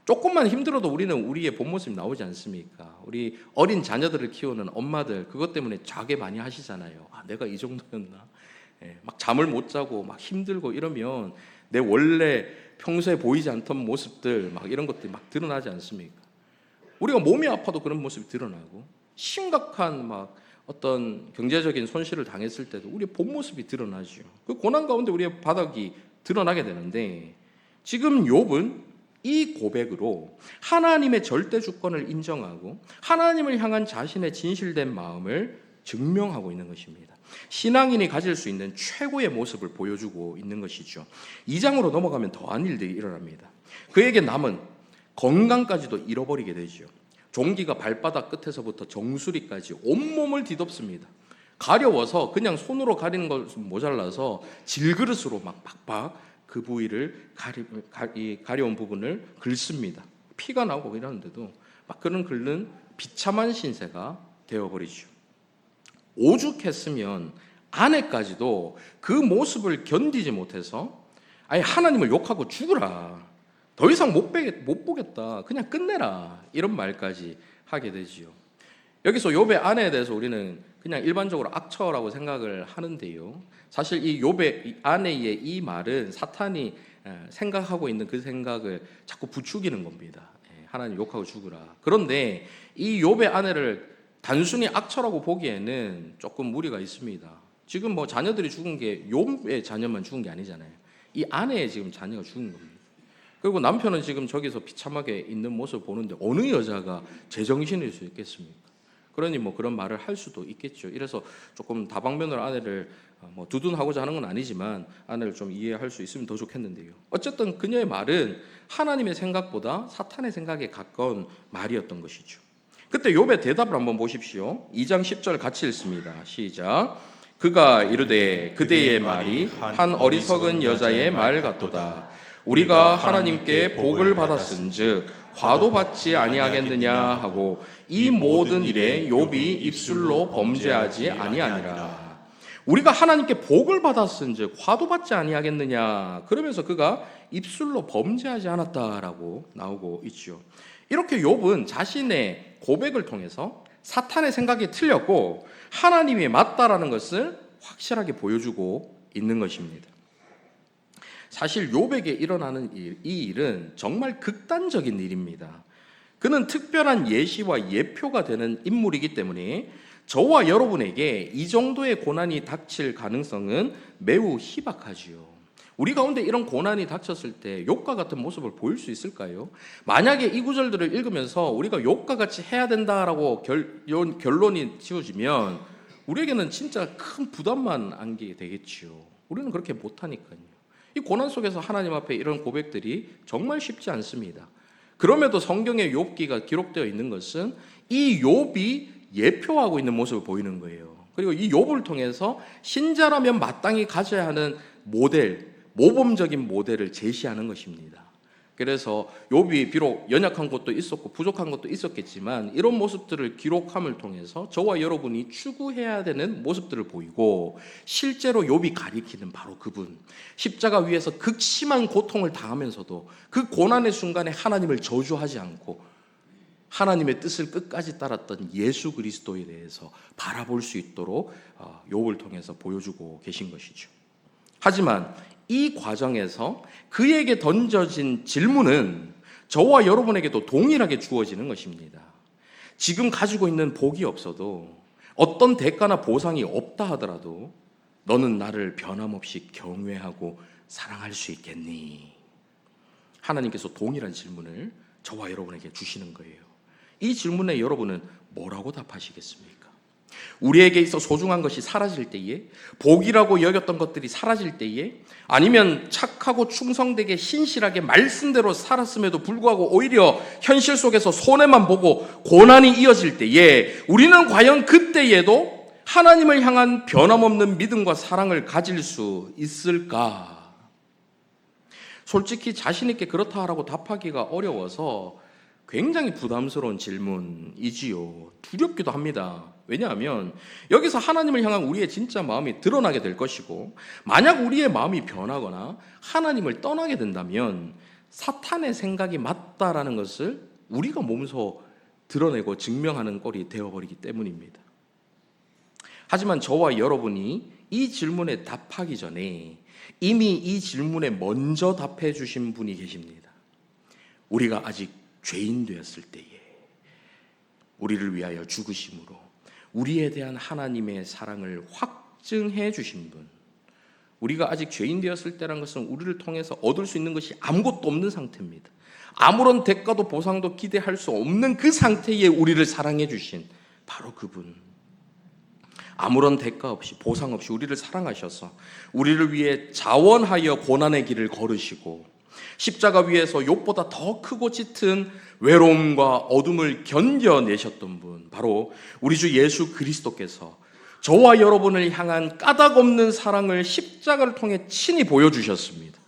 조금만 힘들어도 우리는 우리의 본 모습이 나오지 않습니까? 우리 어린 자녀들을 키우는 엄마들 그것 때문에 자괴 많이 하시잖아요. 아, 내가 이 정도였나? 막 잠을 못 자고 막 힘들고 이러면 내 원래 평소에 보이지 않던 모습들 막 이런 것들이 막 드러나지 않습니까? 우리가 몸이 아파도 그런 모습이 드러나고 심각한 막 어떤 경제적인 손실을 당했을 때도 우리의 본 모습이 드러나죠. 그 고난 가운데 우리의 바닥이 드러나게 되는데 지금 욥은 이 고백으로 하나님의 절대 주권을 인정하고 하나님을 향한 자신의 진실된 마음을 증명하고 있는 것입니다. 신앙인이 가질 수 있는 최고의 모습을 보여주고 있는 것이죠. 2장으로 넘어가면 더한 일들이 일어납니다. 그에게 남은 건강까지도 잃어버리게 되죠. 종기가 발바닥 끝에서부터 정수리까지 온몸을 뒤덮습니다. 가려워서 그냥 손으로 가리는 것은 모자라서 질그릇으로 막 팍팍 그 부위를 가려운 부분을 긁습니다. 피가 나오고 이러는데도 막 그런 긁는 비참한 신세가 되어버리죠. 오죽했으면 아내까지도 그 모습을 견디지 못해서 아니 하나님을 욕하고 죽으라. 더 이상 못 보겠다. 그냥 끝내라. 이런 말까지 하게 되지요. 여기서 욥의 아내에 대해서 우리는 그냥 일반적으로 악처라고 생각을 하는데요. 사실 이 욥의 아내의 이 말은 사탄이 생각하고 있는 그 생각을 자꾸 부추기는 겁니다. 하나님 욕하고 죽으라. 그런데 이 욥의 아내를 단순히 악처라고 보기에는 조금 무리가 있습니다. 지금 뭐 자녀들이 죽은 게 욥의 자녀만 죽은 게 아니잖아요. 이 아내의 지금 자녀가 죽은 겁니다. 그리고 남편은 지금 저기서 비참하게 있는 모습을 보는데 어느 여자가 제정신일 수 있겠습니까? 그러니 뭐 그런 말을 할 수도 있겠죠. 이래서 조금 다방면으로 아내를 뭐 두둔하고자 하는 건 아니지만 아내를 좀 이해할 수 있으면 더 좋겠는데요. 어쨌든 그녀의 말은 하나님의 생각보다 사탄의 생각에 가까운 말이었던 것이죠. 그때 욥의 대답을 한번 보십시오. 2장 10절 같이 읽습니다. 시작. 그가 이르되 그대의 말이 한 어리석은 여자의 말 같도다. 우리가 하나님께 복을 받았은즉 화도 받지 아니하겠느냐 하고 이 모든 일에 욥이 입술로 범죄하지 아니하니라. 우리가 하나님께 복을 받았은즉 화도 받지 아니하겠느냐. 그러면서 그가 입술로 범죄하지 않았다라고 나오고 있죠. 이렇게 욥은 자신의 고백을 통해서 사탄의 생각이 틀렸고 하나님이 맞다라는 것을 확실하게 보여주고 있는 것입니다. 사실 욥에게 일어나는 이 일은 정말 극단적인 일입니다. 그는 특별한 예시와 예표가 되는 인물이기 때문에 저와 여러분에게 이 정도의 고난이 닥칠 가능성은 매우 희박하지요. 우리 가운데 이런 고난이 닥쳤을 때 욥과 같은 모습을 보일 수 있을까요? 만약에 이 구절들을 읽으면서 우리가 욥과 같이 해야 된다라고 결론이 지어지면 우리에게는 진짜 큰 부담만 안게 되겠지요. 우리는 그렇게 못하니까요. 이 고난 속에서 하나님 앞에 이런 고백들이 정말 쉽지 않습니다. 그럼에도 성경에 욥기가 기록되어 있는 것은 이 욥이 예표하고 있는 모습을 보이는 거예요. 그리고 이 욥을 통해서 신자라면 마땅히 가져야 하는 모범적인 모델을 제시하는 것입니다. 그래서 욥이 비록 연약한 것도 있었고 부족한 것도 있었겠지만 이런 모습들을 기록함을 통해서 저와 여러분이 추구해야 되는 모습들을 보이고 실제로 욥이 가리키는 바로 그분, 십자가 위에서 극심한 고통을 당하면서도 그 고난의 순간에 하나님을 저주하지 않고 하나님의 뜻을 끝까지 따랐던 예수 그리스도에 대해서 바라볼 수 있도록 욥을 통해서 보여주고 계신 것이죠. 하지만 이 과정에서 그에게 던져진 질문은 저와 여러분에게도 동일하게 주어지는 것입니다. 지금 가지고 있는 복이 없어도 어떤 대가나 보상이 없다 하더라도 너는 나를 변함없이 경외하고 사랑할 수 있겠니? 하나님께서 동일한 질문을 저와 여러분에게 주시는 거예요. 이 질문에 여러분은 뭐라고 답하시겠습니까? 우리에게 있어 소중한 것이 사라질 때에, 복이라고 여겼던 것들이 사라질 때에, 아니면 착하고 충성되게 신실하게 말씀대로 살았음에도 불구하고 오히려 현실 속에서 손해만 보고 고난이 이어질 때에 우리는 과연 그때에도 하나님을 향한 변함없는 믿음과 사랑을 가질 수 있을까? 솔직히 자신 있게 그렇다라고 답하기가 어려워서 굉장히 부담스러운 질문이지요. 두렵기도 합니다. 왜냐하면 여기서 하나님을 향한 우리의 진짜 마음이 드러나게 될 것이고, 만약 우리의 마음이 변하거나 하나님을 떠나게 된다면 사탄의 생각이 맞다라는 것을 우리가 몸소 드러내고 증명하는 꼴이 되어버리기 때문입니다. 하지만 저와 여러분이 이 질문에 답하기 전에 이미 이 질문에 먼저 답해 주신 분이 계십니다. 우리가 아직 죄인 되었을 때에 우리를 위하여 죽으심으로 우리에 대한 하나님의 사랑을 확증해 주신 분, 우리가 아직 죄인 되었을 때라는 것은 우리를 통해서 얻을 수 있는 것이 아무것도 없는 상태입니다. 아무런 대가도 보상도 기대할 수 없는 그 상태에 우리를 사랑해 주신 바로 그분, 아무런 대가 없이 보상 없이 우리를 사랑하셔서 우리를 위해 자원하여 고난의 길을 걸으시고 십자가 위에서 욥보다 더 크고 짙은 외로움과 어둠을 견뎌내셨던 분, 바로 우리 주 예수 그리스도께서 저와 여러분을 향한 까닭없는 사랑을 십자가를 통해 친히 보여주셨습니다.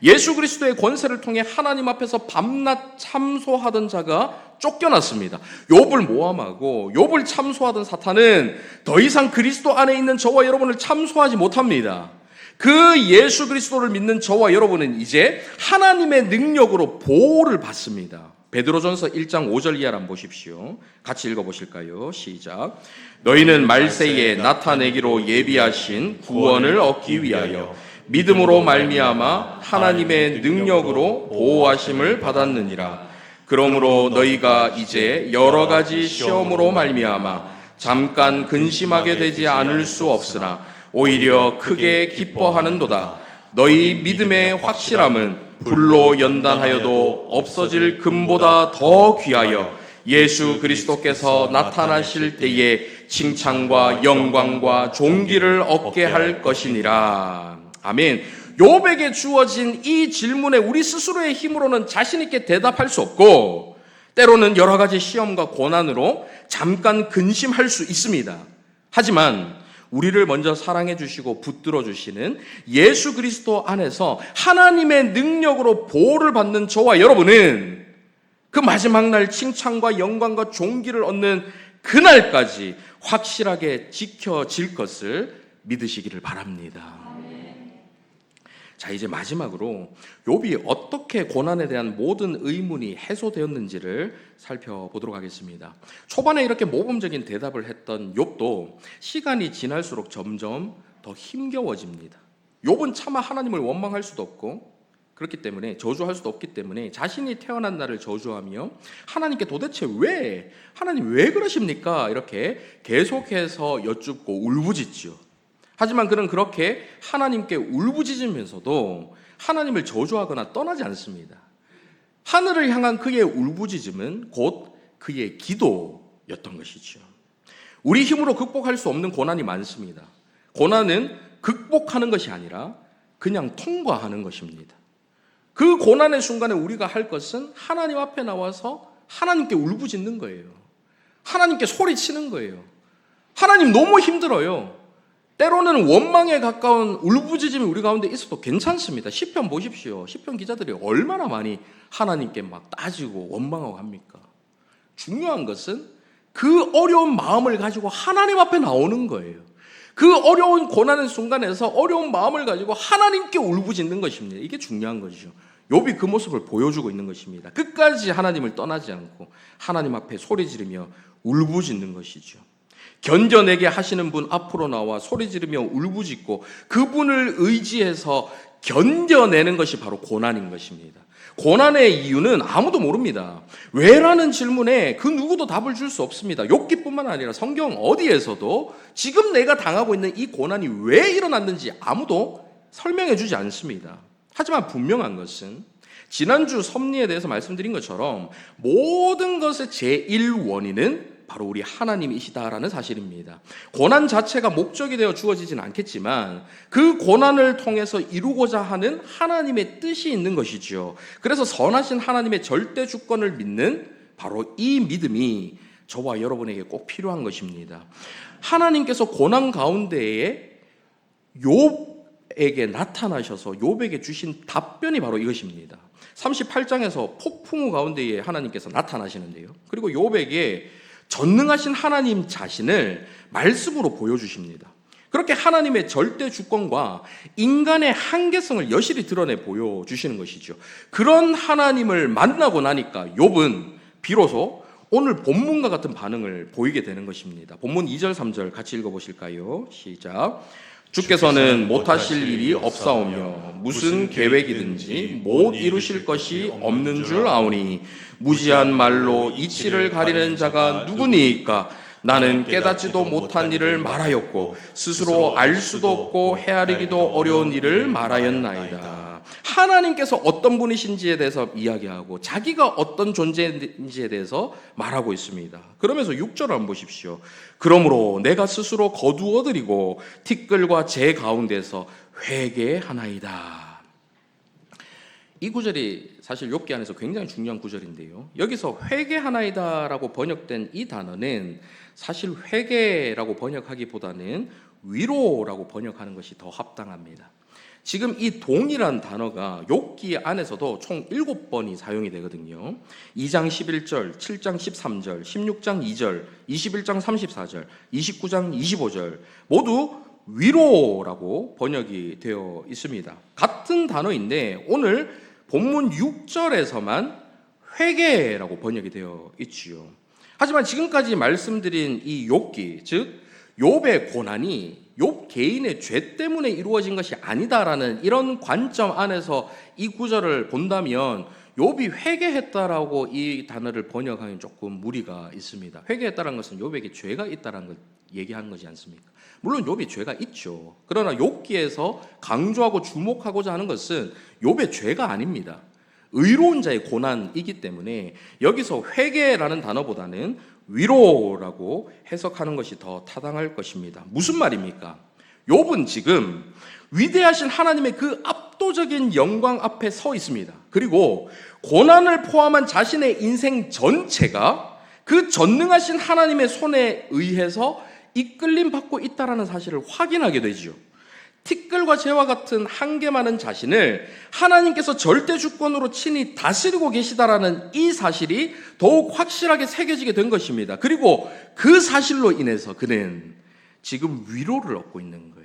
예수 그리스도의 권세를 통해 하나님 앞에서 밤낮 참소하던 자가 쫓겨났습니다. 욥을 모함하고 욥을 참소하던 사탄은 더 이상 그리스도 안에 있는 저와 여러분을 참소하지 못합니다. 그 예수 그리스도를 믿는 저와 여러분은 이제 하나님의 능력으로 보호를 받습니다. 베드로전서 1장 5절 이하를 한번 보십시오. 같이 읽어보실까요? 시작. 너희는 말세에 나타내기로 예비하신 구원을 얻기 위하여 믿음으로 말미암아 하나님의 능력으로 보호하심을 받았느니라. 그러므로 너희가 이제 여러 가지 시험으로 말미암아 잠깐 근심하게 되지 않을 수 없으나 오히려 크게 기뻐하는도다. 너희 믿음의 확실함은 불로 연단하여도 없어질 금보다 더 귀하여 예수 그리스도께서 나타나실 때에 칭찬과 영광과 존귀를 얻게 할 것이니라. 아멘. 욥에게 주어진 이 질문에 우리 스스로의 힘으로는 자신 있게 대답할 수 없고, 때로는 여러 가지 시험과 고난으로 잠깐 근심할 수 있습니다. 하지만 우리를 먼저 사랑해 주시고 붙들어 주시는 예수 그리스도 안에서 하나님의 능력으로 보호를 받는 저와 여러분은 그 마지막 날 칭찬과 영광과 존귀를 얻는 그날까지 확실하게 지켜질 것을 믿으시기를 바랍니다. 자, 이제 마지막으로 욥이 어떻게 고난에 대한 모든 의문이 해소되었는지를 살펴보도록 하겠습니다. 초반에 이렇게 모범적인 대답을 했던 욥도 시간이 지날수록 점점 더 힘겨워집니다. 욥은 차마 하나님을 원망할 수도 없고, 그렇기 때문에 저주할 수도 없기 때문에 자신이 태어난 날을 저주하며 하나님께 도대체 하나님 왜 그러십니까? 이렇게 계속해서 여쭙고 울부짖죠. 하지만 그는 그렇게 하나님께 울부짖으면서도 하나님을 저주하거나 떠나지 않습니다. 하늘을 향한 그의 울부짖음은 곧 그의 기도였던 것이죠. 우리 힘으로 극복할 수 없는 고난이 많습니다. 고난은 극복하는 것이 아니라 그냥 통과하는 것입니다. 그 고난의 순간에 우리가 할 것은 하나님 앞에 나와서 하나님께 울부짖는 거예요. 하나님께 소리치는 거예요. 하나님 너무 힘들어요. 때로는 원망에 가까운 울부짖음이 우리 가운데 있어도 괜찮습니다. 시편 보십시오. 시편 기자들이 얼마나 많이 하나님께 막 따지고 원망하고 합니까? 중요한 것은 그 어려운 마음을 가지고 하나님 앞에 나오는 거예요. 그 어려운 고난의 순간에서 어려운 마음을 가지고 하나님께 울부짖는 것입니다. 이게 중요한 것이죠. 욥이 그 모습을 보여주고 있는 것입니다. 끝까지 하나님을 떠나지 않고 하나님 앞에 소리 지르며 울부짖는 것이죠. 견뎌내게 하시는 분 앞으로 나와 소리 지르며 울부짖고 그분을 의지해서 견뎌내는 것이 바로 고난인 것입니다. 고난의 이유는 아무도 모릅니다. 왜라는 질문에 그 누구도 답을 줄 수 없습니다. 욥기뿐만 아니라 성경 어디에서도 지금 내가 당하고 있는 이 고난이 왜 일어났는지 아무도 설명해 주지 않습니다. 하지만 분명한 것은 지난주 섭리에 대해서 말씀드린 것처럼 모든 것의 제1원인은 바로 우리 하나님이시다라는 사실입니다. 고난 자체가 목적이 되어 주어지진 않겠지만 그 고난을 통해서 이루고자 하는 하나님의 뜻이 있는 것이죠. 그래서 선하신 하나님의 절대 주권을 믿는 바로 이 믿음이 저와 여러분에게 꼭 필요한 것입니다. 하나님께서 고난 가운데에 욥에게 나타나셔서 욥에게 주신 답변이 바로 이것입니다. 38장에서 폭풍우 가운데에 하나님께서 나타나시는데요. 그리고 욥에게 전능하신 하나님 자신을 말씀으로 보여주십니다. 그렇게 하나님의 절대 주권과 인간의 한계성을 여실히 드러내 보여주시는 것이죠. 그런 하나님을 만나고 나니까 욥은 비로소 오늘 본문과 같은 반응을 보이게 되는 것입니다. 본문 2절 3절 같이 읽어보실까요? 시작. 주께서는 못하실 일이 없사오며 무슨 계획이든지 못 이루실 것이 없는 줄 아오니 무지한 말로 이치를 가리는 자가 누구니까? 나는 깨닫지도 못한 일을 말하였고 스스로 알 수도 없고 헤아리기도 어려운 일을 말하였나이다. 하나님께서 어떤 분이신지에 대해서 이야기하고 자기가 어떤 존재인지에 대해서 말하고 있습니다. 그러면서 6절을 한번 보십시오. 그러므로 내가 스스로 거두어드리고 티끌과 재 가운데서 회개하나이다. 이 구절이 사실 욥기 안에서 굉장히 중요한 구절인데요. 여기서 회개하나이다라고 번역된 이 단어는 사실 회개라고 번역하기보다는 위로라고 번역하는 것이 더 합당합니다. 지금 이 동일한 단어가 욥기 안에서도 총 7번이 사용이 되거든요. 2장 11절, 7장 13절, 16장 2절, 21장 34절, 29장 25절 모두 위로라고 번역이 되어 있습니다. 같은 단어인데 오늘 본문 6절에서만 회개라고 번역이 되어 있지요. 하지만 지금까지 말씀드린 이 욥기, 즉 욥의 고난이 욥 개인의 죄 때문에 이루어진 것이 아니다라는 이런 관점 안에서 이 구절을 본다면 욥이 회개했다라고 이 단어를 번역하기는 조금 무리가 있습니다. 회개했다는 것은 욥에게 죄가 있다는 걸 얘기하는 것이 않습니까? 물론 욥이 죄가 있죠. 그러나 욥기에서 강조하고 주목하고자 하는 것은 욥의 죄가 아닙니다. 의로운 자의 고난이기 때문에 여기서 회개라는 단어보다는 위로라고 해석하는 것이 더 타당할 것입니다. 무슨 말입니까? 욥은 지금 위대하신 하나님의 그 압도적인 영광 앞에 서 있습니다. 그리고 고난을 포함한 자신의 인생 전체가 그 전능하신 하나님의 손에 의해서 이끌림 받고 있다는 사실을 확인하게 되지요. 티끌과 재와 같은 한계 많은 자신을 하나님께서 절대 주권으로 친히 다스리고 계시다라는 이 사실이 더욱 확실하게 새겨지게 된 것입니다. 그리고 그 사실로 인해서 그는 지금 위로를 얻고 있는 거예요.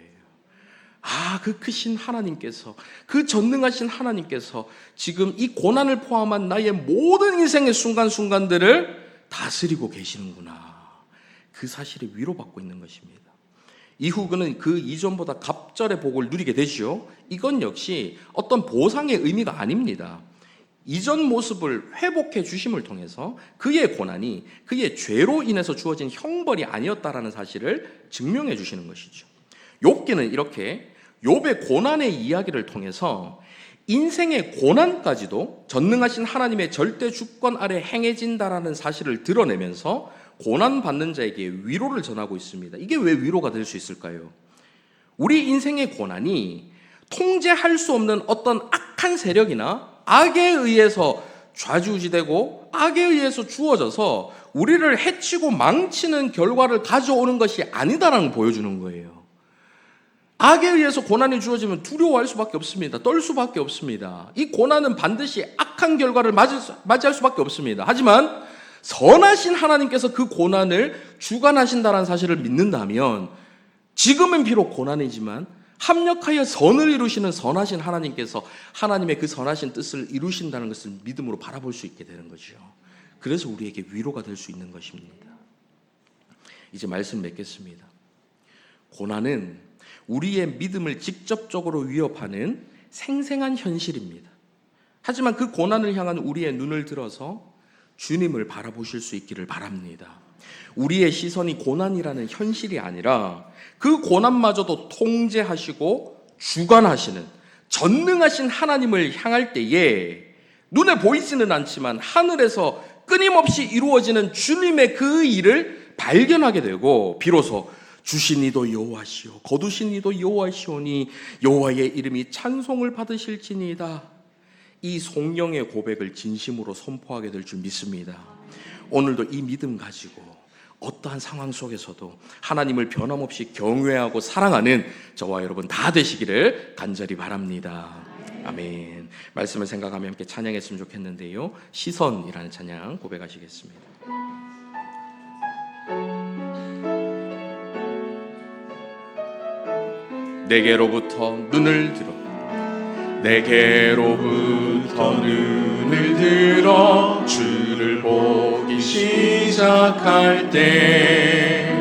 그 크신 하나님께서, 그 전능하신 하나님께서 지금 이 고난을 포함한 나의 모든 인생의 순간순간들을 다스리고 계시는구나. 그 사실에 위로받고 있는 것입니다. 이후 그는 그 이전보다 갑절의 복을 누리게 되죠. 이건 역시 어떤 보상의 의미가 아닙니다. 이전 모습을 회복해 주심을 통해서 그의 고난이 그의 죄로 인해서 주어진 형벌이 아니었다라는 사실을 증명해 주시는 것이죠. 욥기는 이렇게 욥의 고난의 이야기를 통해서 인생의 고난까지도 전능하신 하나님의 절대 주권 아래 행해진다라는 사실을 드러내면서 고난받는 자에게 위로를 전하고 있습니다. 이게 왜 위로가 될 수 있을까요? 우리 인생의 고난이 통제할 수 없는 어떤 악한 세력이나 악에 의해서 좌지우지되고 악에 의해서 주어져서 우리를 해치고 망치는 결과를 가져오는 것이 아니다라는 걸 보여주는 거예요. 악에 의해서 고난이 주어지면 두려워할 수밖에 없습니다. 떨 수밖에 없습니다. 이 고난은 반드시 악한 결과를 맞이할 수밖에 없습니다. 하지만 선하신 하나님께서 그 고난을 주관하신다는 사실을 믿는다면 지금은 비록 고난이지만 합력하여 선을 이루시는 선하신 하나님께서 하나님의 그 선하신 뜻을 이루신다는 것을 믿음으로 바라볼 수 있게 되는 거죠. 그래서 우리에게 위로가 될 수 있는 것입니다. 이제 말씀 맺겠습니다. 고난은 우리의 믿음을 직접적으로 위협하는 생생한 현실입니다. 하지만 그 고난을 향한 우리의 눈을 들어서 주님을 바라보실 수 있기를 바랍니다. 우리의 시선이 고난이라는 현실이 아니라 그 고난마저도 통제하시고 주관하시는 전능하신 하나님을 향할 때에 눈에 보이지는 않지만 하늘에서 끊임없이 이루어지는 주님의 그 일을 발견하게 되고 비로소 주신 이도 여호와시오 거두신 이도 여호와시오니 여호와의 이름이 찬송을 받으실지니이다. 이 성령의 고백을 진심으로 선포하게 될 줄 믿습니다. 오늘도 이 믿음 가지고 어떠한 상황 속에서도 하나님을 변함없이 경외하고 사랑하는 저와 여러분 다 되시기를 간절히 바랍니다. 아멘. 말씀을 생각하며 함께 찬양했으면 좋겠는데요. 시선이라는 찬양 고백하시겠습니다. 내게로부터 눈을 들어 내게로부터 눈을 들어 주를 보기 시작할 때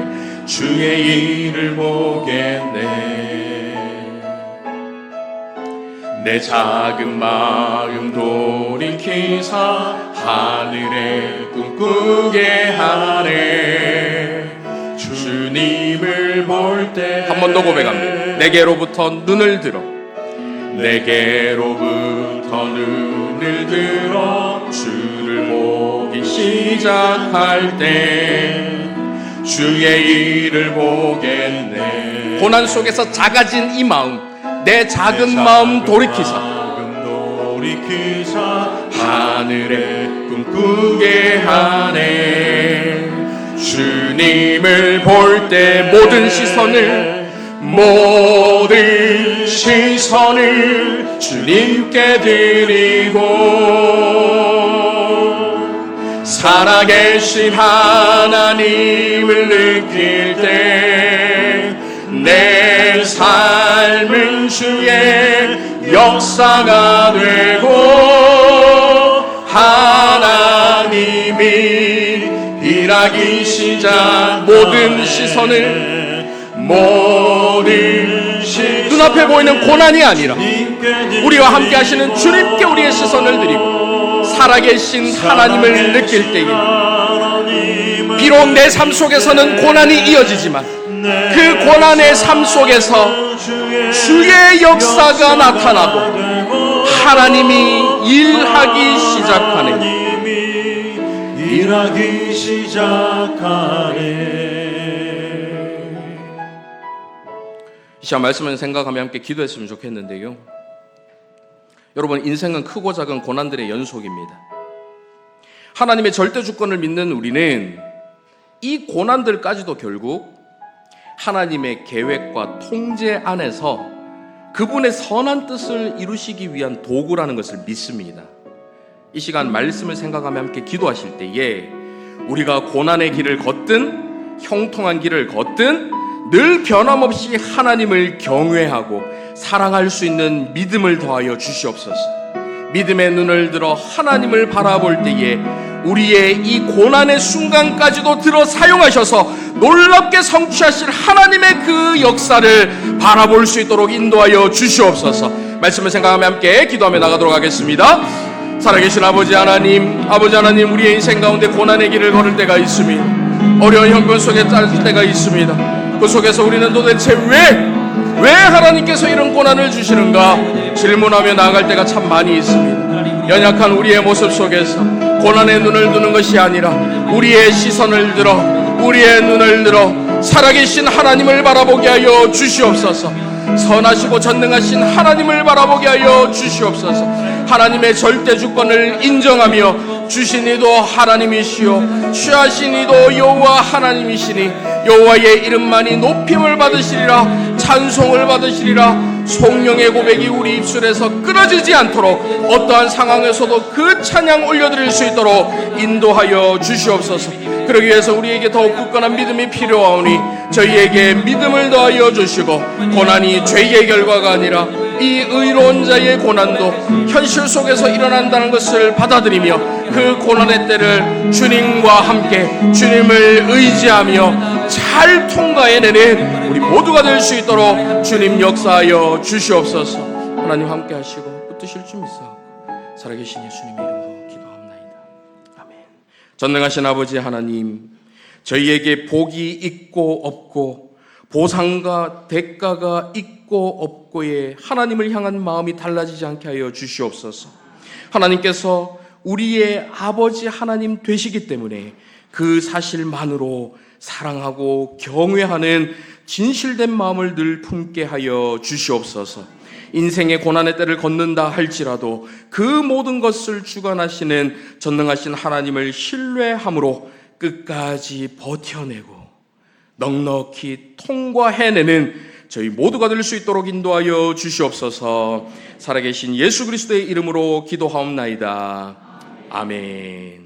주의 일을 보겠네. 내 작은 마음 돌이키사 하늘에 꿈꾸게 하네. 주님을 볼 때 한 번 더 고백합니다. 내게로부터 눈을 들어 내게로부터 눈을 들어 주를 보기 시작할 때 주의 일을 보겠네. 고난 속에서 작아진 이 마음 내 작은 마음 돌이키사 하늘에 꿈꾸게 하네. 주님을 볼 때 모든 시선을 주님께 드리고 살아계신 하나님을 느낄 때 내 삶은 주의 역사가 되고 하나님이 일하기 시작 모든 시선을 눈앞에 보이는 고난이 아니라 우리와 함께 하시는 주님께 우리의 시선을 드리고 살아계신 하나님을 느낄 때에 비록 내 삶 속에서는 고난이 이어지지만 그 고난의 삶 속에서 주의 역사가 나타나고 하나님이 일하기 시작하네. 일하기 시작하네. 이 시간 말씀을 생각하며 함께 기도했으면 좋겠는데요. 여러분, 인생은 크고 작은 고난들의 연속입니다. 하나님의 절대 주권을 믿는 우리는 이 고난들까지도 결국 하나님의 계획과 통제 안에서 그분의 선한 뜻을 이루시기 위한 도구라는 것을 믿습니다. 이 시간 말씀을 생각하며 함께 기도하실 때에 우리가 고난의 길을 걷든 형통한 길을 걷든 늘 변함없이 하나님을 경외하고 사랑할 수 있는 믿음을 더하여 주시옵소서. 믿음의 눈을 들어 하나님을 바라볼 때에 우리의 이 고난의 순간까지도 들어 사용하셔서 놀랍게 성취하실 하나님의 그 역사를 바라볼 수 있도록 인도하여 주시옵소서. 말씀을 생각하며 함께 기도하며 나가도록 하겠습니다. 살아계신 아버지 하나님, 우리의 인생 가운데 고난의 길을 걸을 때가 있습니다. 어려운 형편 속에 짧을 때가 있습니다. 그 속에서 우리는 도대체 왜 하나님께서 이런 고난을 주시는가 질문하며 나아갈 때가 참 많이 있습니다. 연약한 우리의 모습 속에서 고난의 눈을 두는 것이 아니라 우리의 시선을 들어, 우리의 눈을 들어 살아계신 하나님을 바라보게 하여 주시옵소서. 선하시고 전능하신 하나님을 바라보게 하여 주시옵소서. 하나님의 절대 주권을 인정하며 주신 이도 하나님이시요 취하신 이도 여호와 하나님이시니 여호와의 이름만이 높임을 받으시리라, 찬송을 받으시리라. 성령의 고백이 우리 입술에서 끊어지지 않도록 어떠한 상황에서도 그 찬양 올려드릴 수 있도록 인도하여 주시옵소서. 그러기 위해서 우리에게 더욱 굳건한 믿음이 필요하오니 저희에게 믿음을 더하여 주시고, 고난이 죄의 결과가 아니라 이 의로운 자의 고난도 현실 속에서 일어난다는 것을 받아들이며 그 고난의 때를 주님과 함께 주님을 의지하며 잘 통과해내는 우리 모두가 될 수 있도록 주님 역사하여 주시옵소서. 하나님 함께 하시고 붙드실 줄 믿사옵고 살아계신 예수님의 이름으로 기도합나이다. 아멘. 전능하신 아버지 하나님, 저희에게 복이 있고 없고 보상과 대가가 있고 없고에 하나님을 향한 마음이 달라지지 않게 하여 주시옵소서. 하나님께서 우리의 아버지 하나님 되시기 때문에 그 사실만으로 사랑하고 경외하는 진실된 마음을 늘 품게 하여 주시옵소서. 인생의 고난의 때를 걷는다 할지라도 그 모든 것을 주관하시는 전능하신 하나님을 신뢰함으로 끝까지 버텨내고 넉넉히 통과해내는 저희 모두가 될 수 있도록 인도하여 주시옵소서. 살아계신 예수 그리스도의 이름으로 기도하옵나이다. 아멘.